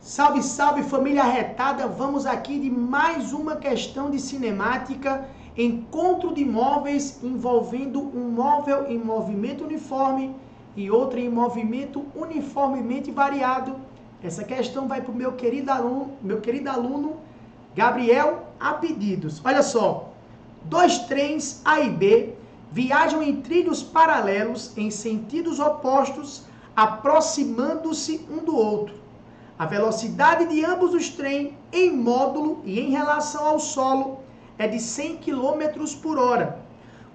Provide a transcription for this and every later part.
Salve, salve família arretada, vamos aqui de mais uma questão de cinemática, encontro de móveis envolvendo um móvel em movimento uniforme e outro em movimento uniformemente variado. Essa questão vai para o meu querido aluno Gabriel a pedidos. Olha só, dois trens A e B viajam em trilhos paralelos em sentidos opostos, aproximando-se um do outro. A velocidade de ambos os trens em módulo e em relação ao solo é de 100 km por hora.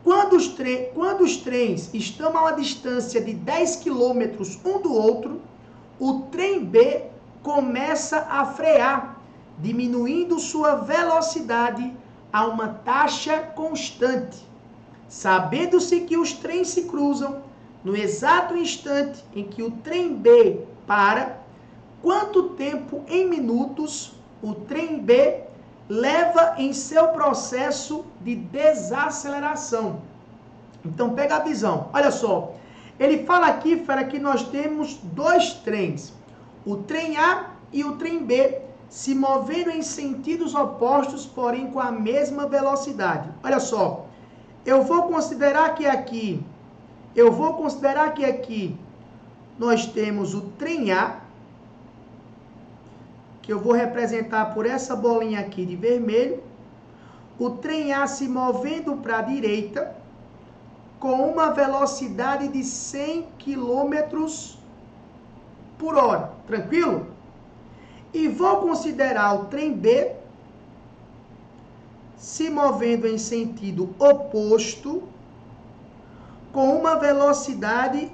Quando os trens estão a uma distância de 10 km um do outro, o trem B começa a frear, diminuindo sua velocidade a uma taxa constante. Sabendo-se que os trens se cruzam no exato instante em que o trem B para, quanto tempo em minutos o trem B leva em seu processo de desaceleração? Então pega a visão, olha só, ele fala aqui, fera, que nós temos dois trens, o trem A e o trem B, se movendo em sentidos opostos, porém com a mesma velocidade. Olha só, eu vou considerar que aqui nós temos o trem A, que eu vou representar por essa bolinha aqui de vermelho, o trem A se movendo para a direita, com uma velocidade de 100 km por hora, tranquilo? E vou considerar o trem B se movendo em sentido oposto, com uma velocidade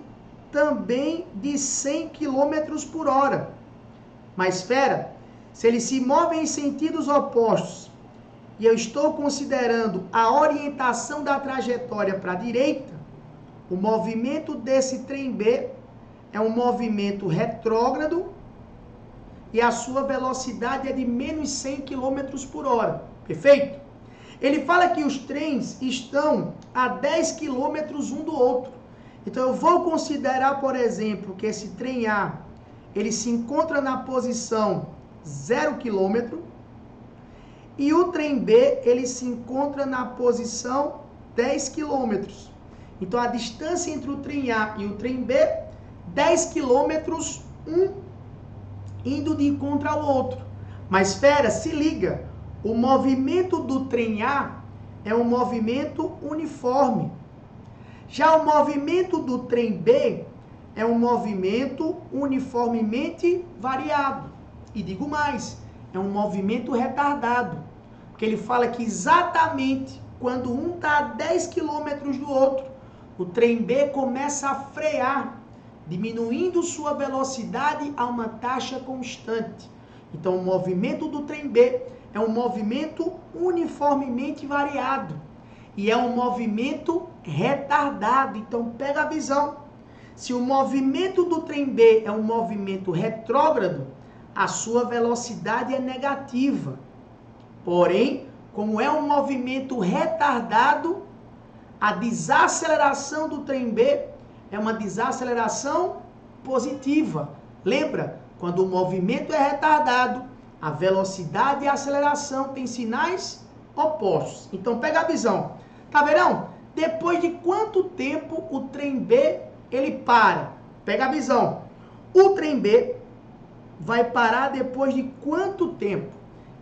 também de 100 km por hora. Mas espera, se ele se move em sentidos opostos e eu estou considerando a orientação da trajetória para a direita, o movimento desse trem B é um movimento retrógrado e a sua velocidade é de menos 100 km por hora. Perfeito? Ele fala que os trens estão a 10 km um do outro. Então eu vou considerar, por exemplo, que esse trem A ele se encontra na posição 0 km e o trem B ele se encontra na posição 10 km. Então a distância entre o trem A e o trem B, 10 km, um indo de encontro ao outro. Mas fera, se liga, o movimento do trem A é um movimento uniforme. Já o movimento do trem B é um movimento uniformemente variado. E digo mais, é um movimento retardado. Porque ele fala que exatamente quando um está a 10 km do outro, o trem B começa a frear, diminuindo sua velocidade a uma taxa constante. Então o movimento do trem B é um movimento uniformemente variado. E é um movimento retardado. Então pega a visão. Se o movimento do trem B é um movimento retrógrado, a sua velocidade é negativa. Porém, como é um movimento retardado, a desaceleração do trem B é uma desaceleração positiva. Lembra? Quando o movimento é retardado, a velocidade e a aceleração têm sinais opostos. Então pega a visão. Tá vendo? Depois de quanto tempo o trem B ele para? Pega a visão. O trem B vai parar depois de quanto tempo?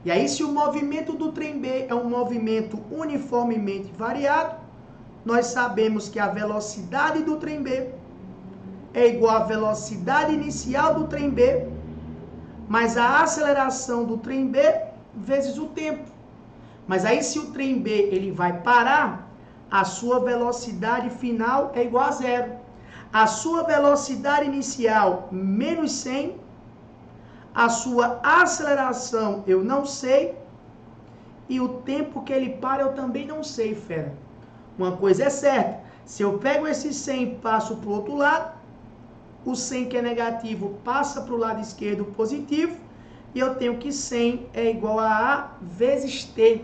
E aí, se o movimento do trem B é um movimento uniformemente variado, nós sabemos que a velocidade do trem B é igual à velocidade inicial do trem B, mais a aceleração do trem B vezes o tempo. Mas aí, se o trem B ele vai parar, a sua velocidade final é igual a zero. A sua velocidade inicial, menos 100. A sua aceleração, eu não sei. E o tempo que ele para, eu também não sei, fera. Uma coisa é certa. Se eu pego esse 100 e passo para o outro lado, o 100 que é negativo passa para o lado esquerdo positivo. E eu tenho que 100 é igual a A vezes T.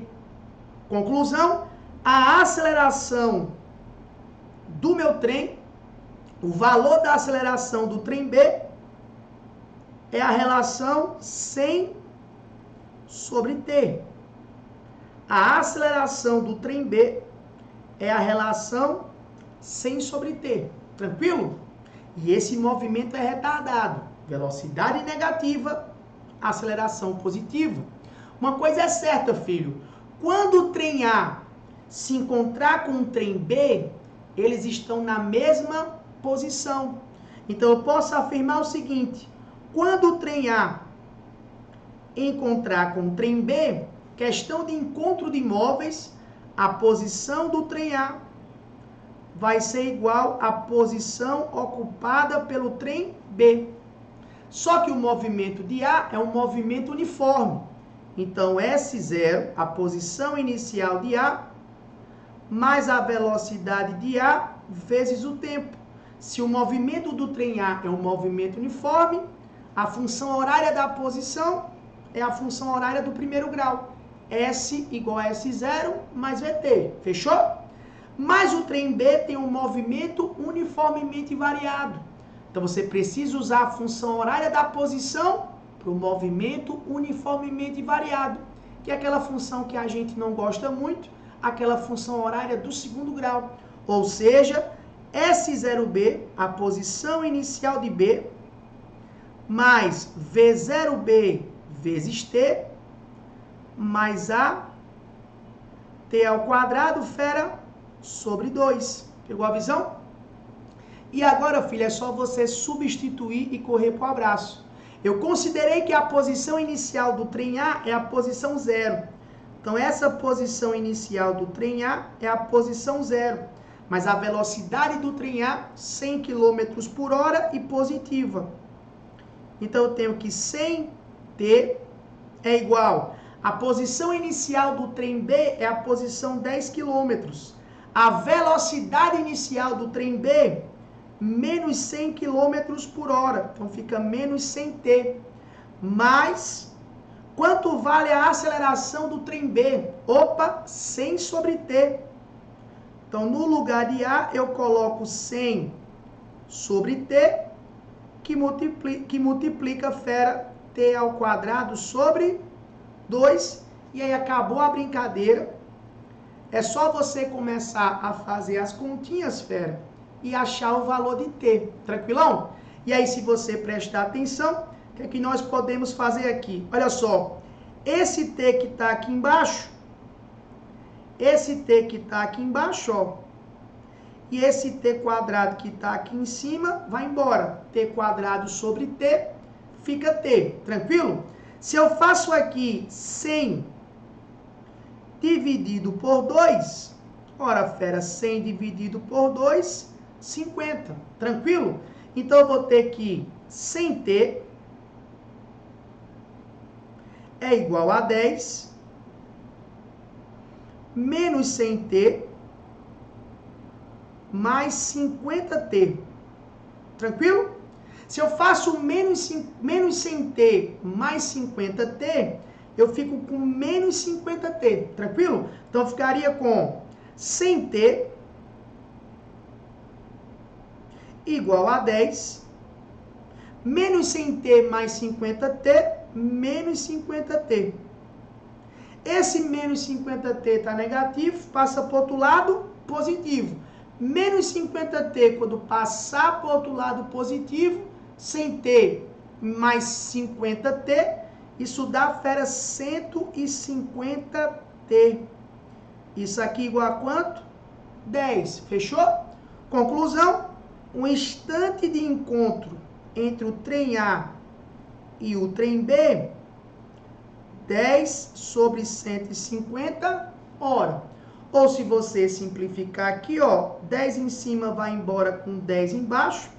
Conclusão, a aceleração do meu trem, o valor da aceleração do trem B é a relação 100 sobre t. A aceleração do trem B é a relação 100 sobre t. Tranquilo? E esse movimento é retardado. Velocidade negativa, aceleração positiva. Uma coisa é certa, filho. Quando o trem A se encontrar com o trem B, eles estão na mesma posição. Então, eu posso afirmar o seguinte. Quando o trem A encontrar com o trem B, questão de encontro de móveis, a posição do trem A vai ser igual à posição ocupada pelo trem B. Só que o movimento de A é um movimento uniforme. Então, S0, a posição inicial de A, mais a velocidade de A vezes o tempo. Se o movimento do trem A é um movimento uniforme, a função horária da posição é a função horária do primeiro grau. S igual a S0 mais VT. Fechou? Mas o trem B tem um movimento uniformemente variado. Então, você precisa usar a função horária da posição para o movimento uniformemente variado, que é aquela função que a gente não gosta muito, aquela função horária do segundo grau. Ou seja, S0B, a posição inicial de B, mais V0B vezes T, mais A, T ao quadrado, fera, sobre 2. Pegou a visão? E agora, filho, é só você substituir e correr para o abraço. Eu considerei que a posição inicial do trem A é a posição 0. Então, essa posição inicial do trem A é a posição 0. Mas a velocidade do trem A, 100 km por hora e positiva. Então, eu tenho que 100T é igual. A posição inicial do trem B é a posição 10 km. A velocidade inicial do trem B, menos 100 km por hora. Então, fica menos 100T. Mais, quanto vale a aceleração do trem B? Opa, 100 sobre T. Então, no lugar de A, eu coloco 100 sobre T, que multiplica, fera, T ao quadrado sobre 2. E aí, acabou a brincadeira. É só você começar a fazer as continhas, fera, e achar o valor de T. Tranquilão? E aí, se você prestar atenção, o que é que nós podemos fazer aqui? Olha só, esse T que está aqui embaixo, ó, e esse T quadrado que está aqui em cima, vai embora. T quadrado sobre T, fica T. Tranquilo? Se eu faço aqui 100 dividido por 2, ora, fera, 100 dividido por 2, 50. Tranquilo? Então, eu vou ter que 100T é igual a 10 menos 100T mais 50T. Tranquilo? Se eu faço menos 100T mais 50T, eu fico com menos 50T. Tranquilo? Então, eu ficaria com 100T igual a 10, menos 100T mais 50T, menos 50T. Esse menos 50T está negativo, passa para o outro lado, positivo. Menos 50T, quando passar para o outro lado positivo, 100T mais 50T, isso dá, fera, 150T. Isso aqui igual a quanto? 10. Fechou? Conclusão, um instante de encontro entre o trem A e o trem B, 10 sobre 150 hora. Ou se você simplificar aqui, ó, 10 em cima vai embora com 10 embaixo.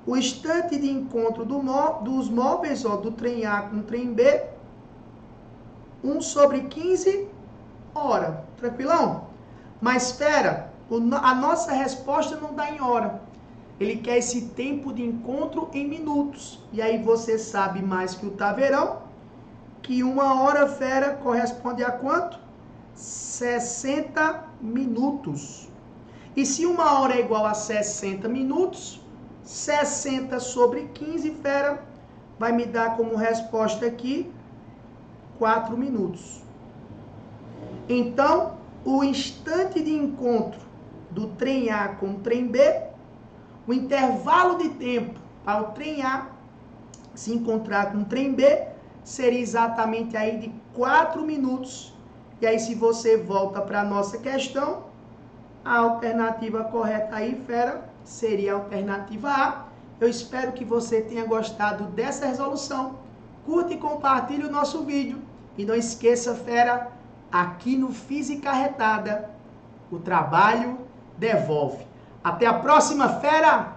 O instante de encontro dos móveis, ó, do trem A com o trem B, 1 sobre 15 hora. Tranquilão? Mas espera, a nossa resposta não dá em hora. Ele quer esse tempo de encontro em minutos. E aí você sabe mais que o Taverão, que 1 hora, fera, corresponde a quanto? 60 minutos. E se 1 hora é igual a 60 minutos, 60 sobre 15, fera, vai me dar como resposta aqui 4 minutos. Então, o instante de encontro do trem A com o trem B, o intervalo de tempo para o trem A se encontrar com o trem B, seria exatamente aí de 4 minutos. E aí, se você volta para a nossa questão, a alternativa correta aí, fera, seria a alternativa A. Eu espero que você tenha gostado dessa resolução. Curta e compartilhe o nosso vídeo. E não esqueça, fera, aqui no Física Retada, o trabalho devolve. Até a próxima, fera!